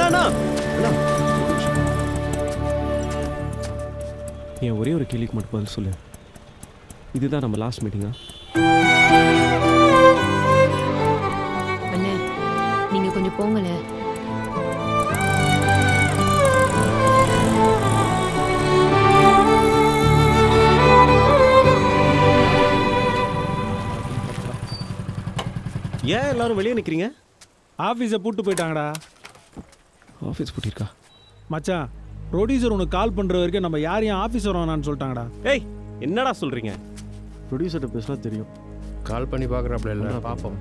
அண்ணா அண்ணா அண்ணா என் ஒரே ஒரு கேள்விக்கு மட்டும் பதில் சொல்லு. இதுதான் நம்ம லாஸ்ட் மீட்டிங்கா? அண்ணே நீங்க கொஞ்சம் போங்களேன். ஏன் எல்லாரும் வெளியே நிற்கிறீங்க? ஆஃபீஸை பூட்டு போயிட்டாங்கடா. ஆஃபீஸ் பூட்டியிருக்கா? மச்சான், ப்ரொடியூசர் உனக்கு கால் பண்ணுற வரைக்கும் நம்ம யாரையும் ஆஃபீஸ் வரோம்னான்னு சொல்லிட்டாங்கடா. ஏய் என்னடா சொல்கிறீங்க? ப்ரொடியூசர்கிட்ட பேசினா தெரியும். கால் பண்ணி பார்க்குறாப்புல இல்லை, பார்ப்போம்.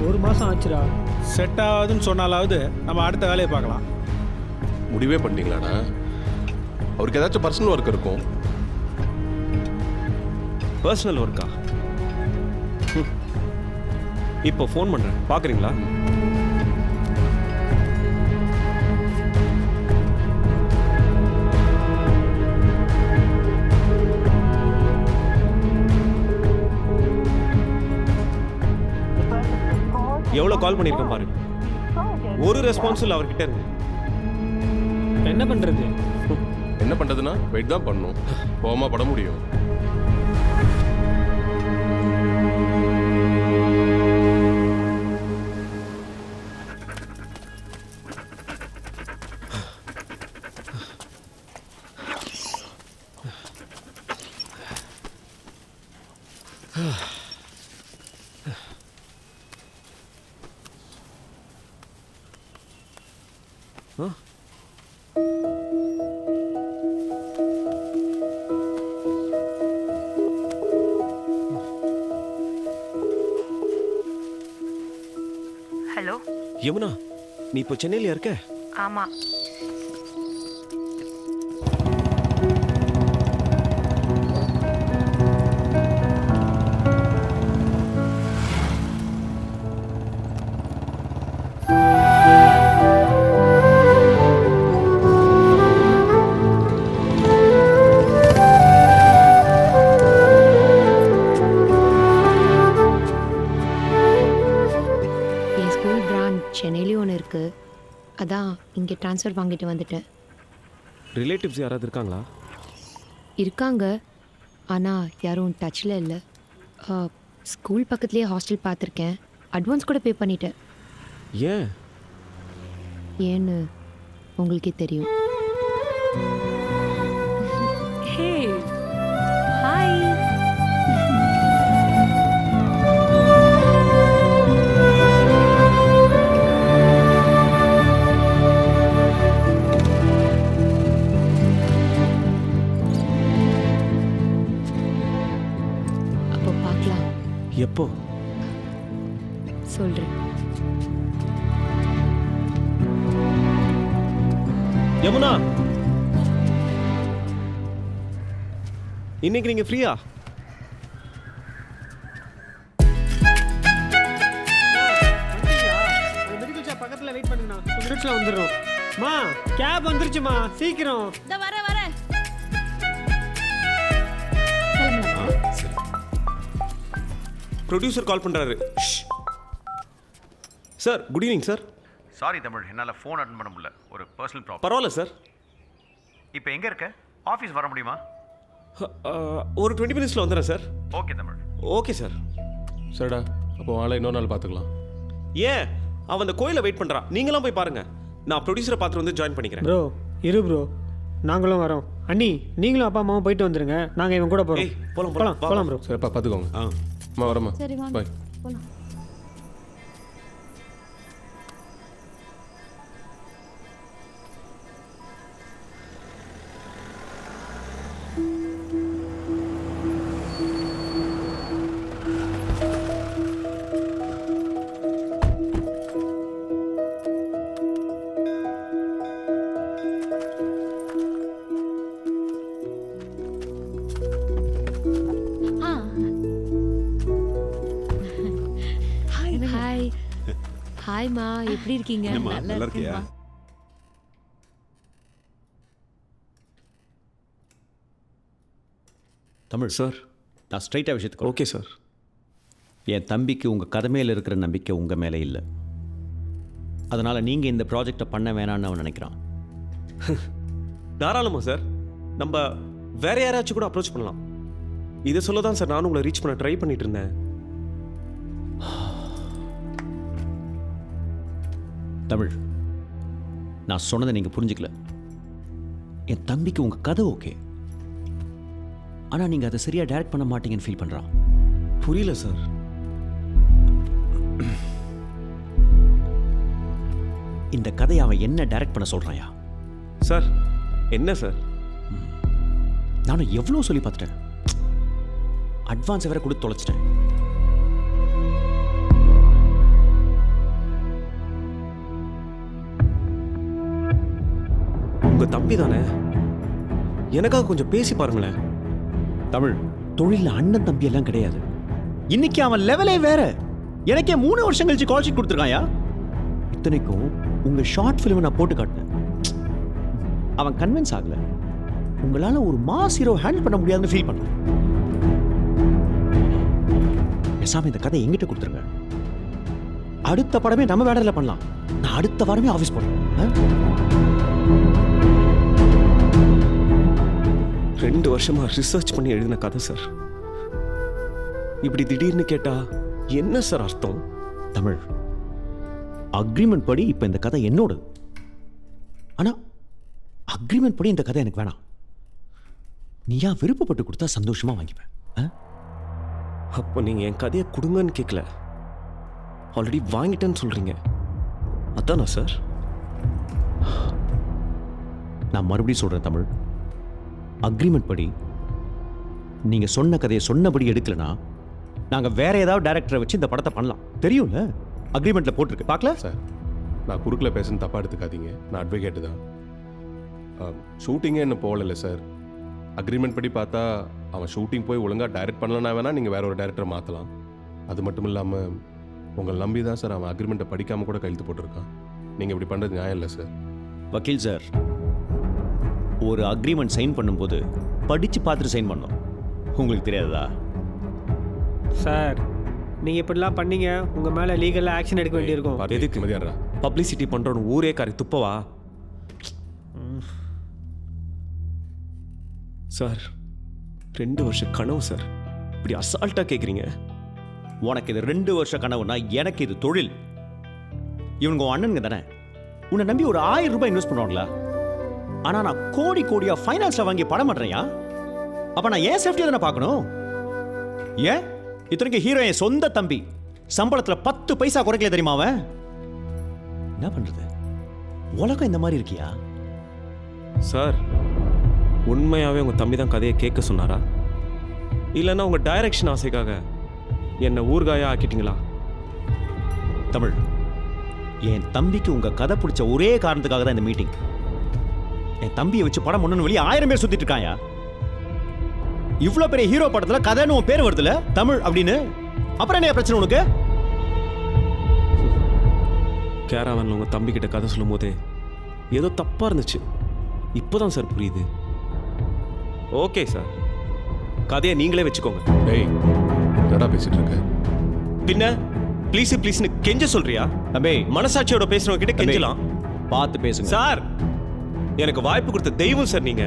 ஒரு மாதம் ஆச்சுடா. செட் ஆகாதுன்னு சொன்னாலாவது நம்ம அடுத்த வேலையை பார்க்கலாம். முடிவே பண்ணிட்டீங்களாண்ணா? அவருக்கு ஏதாச்சும் பர்சனல் ஒர்க் இருக்கும். பர்சனல் ஒர்க்கா? இப்போ ஃபோன் பண்ணுறேன், பார்க்குறீங்களா? எவ்வளோ கால் பண்ணியிருக்கேன் பாரு. ஒரு ரெஸ்பான்ஸ் இல்லை அவர்கிட்ட இருக்கு. என்ன பண்ணுறது? என்ன பண்ணுறதுன்னா வெயிட் தான் பண்ணணும். போகாமல் பட முடியும். ஹலோ யமுனா, நீ இப்போ சென்னையில இருக்க? ஆமா. சென்னையிலேயும் ஒன்று இருக்குது, அதான் இங்கே ட்ரான்ஸ்ஃபர் வாங்கிட்டு வந்துட்டேன். ரிலேட்டிவ்ஸ் யாராவது இருக்காங்களா? இருக்காங்க, ஆனால் யாரும் டச்சில் இல்லை. ஸ்கூல் பக்கத்துலேயே ஹாஸ்டல் பார்த்துருக்கேன், அட்வான்ஸ் கூட பே பண்ணிட்டேன். ஏன்? ஏன்னு உங்களுக்கே தெரியும். Hey hi. எப்போ சொல்றேன்? யமுனா, இன்னைக்கு நீங்க ஃப்ரீயா? மெடிக்கல் ஷாப் பக்கத்துல வெயிட் பண்ணுங்க, 2 மினிட்ஸ்ல வந்துடுறோம். மா கேப் வந்துருச்சுமா, சீக்கிரம். இதோ வரேன். ப்ரொடியூசர் கால் பண்றாரு. Sir, good evening sir. Sorry Tamil, என்னால் ஃபோன் அட்டன் பண்ண முடியல, ஒரு பர்சனல் ப்ராப்ளம். பரவாயில்ல சார். இப்போ எங்கே இருக்க? ஆஃபீஸ் வர முடியுமா? ஒரு 20 மினிட்ஸில் வந்துடுறேன் sir. Okay Tamil. Okay sir. சரிடா, அப்போ ஆளை இன்னொரு நாள் பார்த்துக்கலாம். ஏன்? அவன் அந்த கோயிலை வெயிட் பண்ணுறான், நீங்களாம் போய் பாருங்க. நான் ப்ரொடியூசரை பார்த்துட்டு வந்து ஜாயின் பண்ணிக்கிறேன். ப்ரோ இரு ப்ரோ, நாங்களும் வரோம். அண்ணி நீங்களும் அப்பா அம்மாவும் போயிட்டு வந்துருங்க, நாங்கள் இவன் கூட போகிறோம். போகலாம் ப்ரோ. சரிப்பா, பார்த்துக்கோங்க. அம்மா வரம்மா. சரி வாங்க பாய். போலாம். ஹாய்மா, எப்படி இருக்கீங்க? நல்லா இருக்கியா? தமிழ் சார் நான் ஸ்ட்ரைட்டாக விஷயத்துக்கு ஓகே சார். என் தம்பிக்கு உங்கள் கதை மேலே இருக்கிற நம்பிக்கை உங்கள் மேலே இல்லை. அதனால் நீங்கள் இந்த ப்ராஜெக்டை பண்ண வேணான்னு அவன் நினைக்கிறான். தாராளமா சார், நம்ம வேற யாராச்சும் கூட அப்ரோச் பண்ணலாம். இதை சொல்ல தான் சார் நானும் உங்களை ரீச் பண்ண ட்ரை பண்ணிட்டு இருந்தேன். தமிழ், நான் சொன்னதை நீங்கள் புரிஞ்சுக்கல. என் தம்பிக்கு உங்கள் கதை ஓகே, ஆனால் நீங்கள் அதை சரியாக டைரக்ட் பண்ண மாட்டீங்கன்னு ஃபீல் பண்ணுறான். புரியல சார். இந்த கதையை அவன் என்ன டைரக்ட் பண்ண சொல்கிறாயா? சார் என்ன சார்? நானும் எவ்வளோ சொல்லி பார்த்துட்டேன், அட்வான்ஸை வேற கொடுத்து தொலைச்சிட்டேன். உங்க தம்பி தானே, எனக்காக கொஞ்சம் பேசி பாருங்களேன். தமிழ், தொழிலில் அண்ணன் தம்பி எல்லாம் கிடையாது. இன்னைக்கு அவன் லெவலே வேற. எனக்கே 3 வருஷம் கழிச்சு கால் ஷீட் கொடுத்துருக்காயா. இத்தனைக்கும் உங்க ஷார்ட் ஃபிலிம் நான் போட்டு காட்டினேன். அவன் கன்வின்ஸ் ஆகல. உங்களால ஒரு மாஸ் ஹீரோ ஹேண்டில் பண்ண முடியாதுன்னு ஃபீல் பண்ண. பேசாம இந்த கதை எங்கிட்ட கொடுத்துருங்க. அடுத்த படமே நம்ம வேடல பண்ணலாம். நான் அடுத்த வாரமே ஆஃபீஸ் போறேன். 2 வருஷமா ரிசர்ச் பண்ணி எழுதின கதை சார். இப்படி திடீர்னு கேட்டா என்ன சார் அர்த்தம்? தமிழ், அக்ரிமெண்ட் படி இப்ப இந்த கதை என்னோட. ஆனா அக்ரிமெண்ட் படி இந்த கதை எனக்கு வேணாம். நீயா விருப்பப்பட்டு கொடுத்தா சந்தோஷமா வாங்கிப்பேன். அப்போ நீங்க என் கதையை கொடுங்கன்னு கேட்கல, ஆல்ரெடி வாங்கிட்டேன்னு சொல்றீங்க, அதானா சார்? நான் மறுபடியும் சொல்றேன் தமிழ், அக்ரிமெண்ட் படி நீங்க சொன்ன கதையை சொன்னபடி எடுக்கலனா நாங்க வேற ஏதாவது டைரக்டரை வச்சு இந்த படத்தை பண்ணலாம். தெரியும்ல, அக்ரிமெண்ட்ல போட்டிருக்கு. பார்க்கல சார், நான் குறுக்கல பேசுன்னு தப்பாக எடுத்துக்காதீங்க. நான் அட்வொகேட்டு தான். ஷூட்டிங்கே என்ன போகல சார். அக்ரிமெண்ட் படி பார்த்தா அவன் ஷூட்டிங் போய் ஒழுங்காக டைரக்ட் பண்ணலன்னா வேணால் நீங்கள் வேற ஒரு டைரக்டரை மாற்றலாம். அது மட்டும் இல்லாமல் உங்களை நம்பி தான் சார் அவன் அக்ரிமெண்ட்டை படிக்காமல் கூட கையெழுத்து போட்டிருக்கான். நீங்கள் இப்படி பண்ணுறது நியாயம் இல்லை சார். வக்கீல் சார், ஒரு அக்ரிமெண்ட் சைன் பண்ணும்போது படிச்சு பார்த்துட்டு சைன் பண்ணணும். உங்களுக்கு தெரியாதா? சார், நீங்கள் இப்படிலாம் பண்ணீங்க, உங்கள் மேலே லீகலாக ஆக்ஷன் எடுக்க வேண்டியிருக்கும். எதுக்கு மதியாடுறா பப்ளிசிட்டி பண்றோன்னு ஊரே காரி துப்பவா? சார் 2 வருஷ கனவு சார், இப்படி அசால்ட்டா கேட்குறீங்க. உனக்கு இது 2 வருஷ கனவுனா எனக்கு இது தொழில். இவங்க உன் அண்ணனுங்க தானே, உன்னை நம்பி ஒரு 1000 ரூபாய் இன்வெஸ்ட் பண்ணுவாங்களா? ஆனா நான் கோடி கோடியா ஃபைனான்ஸ்ல வாங்கி படம் பண்றேயா? அப்ப நான் ஏன் சேஃப்டியா தானே பார்க்கணும்? ஏன் இத்தனைக்கு ஹீரோ என் சொந்த தம்பி, சம்பளத்துல 10 பைசா குறைக்கல தெரியுமா அவன்? என்ன பண்றது, உலகம் இந்த மாதிரி இருக்கியா? சார் உண்மையாவே உங்க தம்பி தான் கதையை கேட்க சொன்னாரா, இல்லைன்னா உங்க டைரக்ஷன் ஆசைக்காக என்ன ஊர்காயா ஆக்கிட்டீங்களா? தமிழ், என் தம்பிக்கு உங்க கதை பிடிச்ச ஒரே காரணத்துக்காக தான் இந்த மீட்டிங். என் தம்பியை வச்சு படம் ஒண்ணு வெளியே 1000 பேர் சுத்திட்டு இருக்காயா? இவ்வளவு பெரிய ஹீரோ படத்துல கதைன்னு உன் பேர் வருதுல தமிழ் அப்படின்னு, அப்புறம் என்ன பிரச்சனை உனக்கு? கேராவன்ல உங்க தம்பி கிட்ட கதை சொல்லும் போதே ஏதோ தப்பா இருந்துச்சு. இப்போதான் சார் புரியுது. ஓகே சார், கதையை நீங்களே வச்சுக்கோங்க. டேய், என்னடா பேசிட்டு இருக்க? பின்ன ப்ளீஸ் ப்ளீஸ்னு கெஞ்ச சொல்றியா? தம்பி, மனசாட்சியோட பேசுறவங்க கிட்ட கெஞ்சலாம். பார்த்து பேசுங்க சார். எனக்கு வாய்ப்பு கொடுத்த தெய்வம் சார் நீங்க.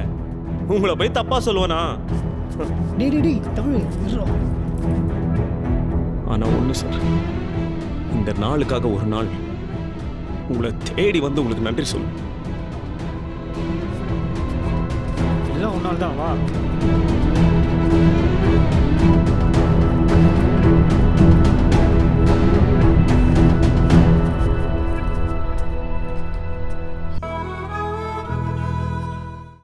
உங்களை போய் தப்பா சொல்லுவேனா? ஆனா ஒண்ணு சார், இந்த நாளுக்காக ஒரு நாள் உங்களை தேடி வந்து உங்களுக்கு நன்றி சொல்லு. இதெல்லாம் ஒரு நாள் தான் வா.